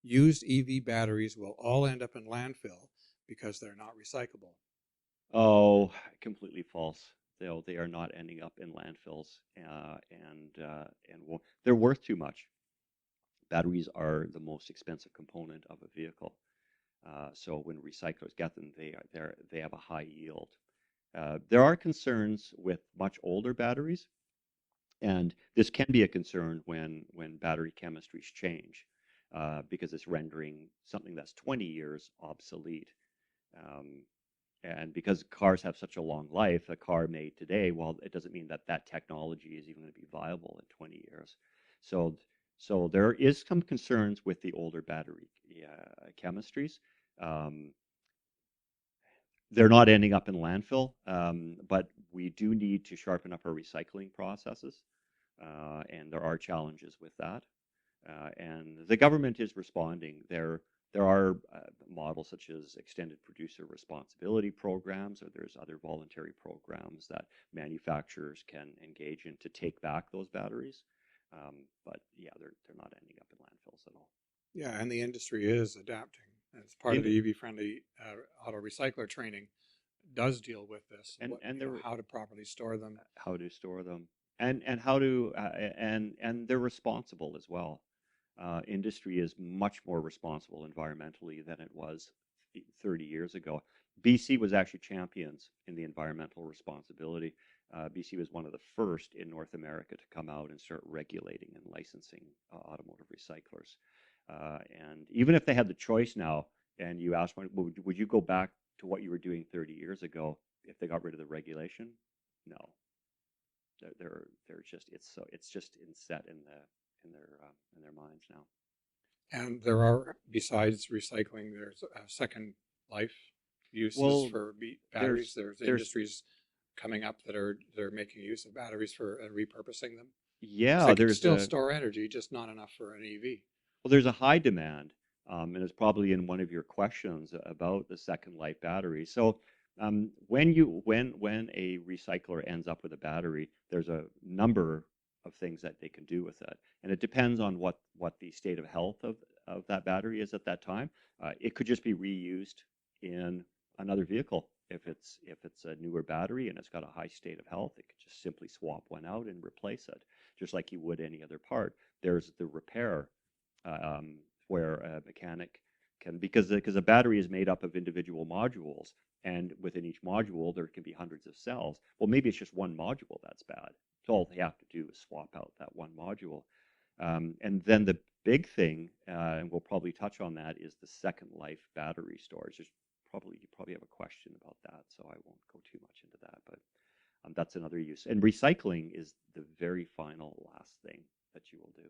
used EV batteries will all end up in landfill because they're not recyclable. Oh, completely false. They are not ending up in landfills, they're worth too much. Batteries are the most expensive component of a vehicle. So when recyclers get them, they have a high yield. There are concerns with much older batteries, and this can be a concern when battery chemistries change, because it's rendering something that's 20 years obsolete. Um, and because cars have such a long life, a car made today, well, it doesn't mean that that technology is even going to be viable in 20 years. So, so there is some concerns with the older battery chemistries. Um, they're not ending up in landfill, but we do need to sharpen up our recycling processes, and there are challenges with that. And the government is responding. There are models such as extended producer responsibility programs, or there's other voluntary programs that manufacturers can engage in to take back those batteries. But yeah, they're not ending up in landfills at all. Yeah, and the industry is adapting. As part of In the EV-friendly auto recycler training, does deal with this. What and they're how to properly store them. how to store them, and how to and they're responsible as well. Industry is much more responsible environmentally than it was 30 years ago. BC was actually champions in the environmental responsibility. BC was one of the first in North America to come out and start regulating and licensing automotive recyclers. And even if they had the choice now, and you asked, would you go back to what you were doing 30 years ago if they got rid of the regulation? No, they're just it's just inset in their minds now. And there are, besides recycling, there's second life uses Well, for batteries. there's There's there's industries coming up that are they're making use of batteries for repurposing them because yeah they can there's still a store energy, just not enough for an EV. well there's a high demand, and it's probably in one of your questions about the second life battery. So when a recycler ends up with a battery, there's a number of things that they can do with it, and it depends on what the state of health of that battery is at that time. It could just be reused in another vehicle. If it's a newer battery and it's got a high state of health, it could just simply swap one out and replace it, just like you would any other part. There's the repair, um, where a mechanic can, because a battery is made up of individual modules, and within each module there can be hundreds of cells. Well, maybe it's just one module that's bad. So all they have to do is swap out that one module. And then the big thing, and we'll probably touch on that, is the second life battery storage. You probably have a question about that, so I won't go too much into that. But that's another use. And recycling is the very final last thing that you will do.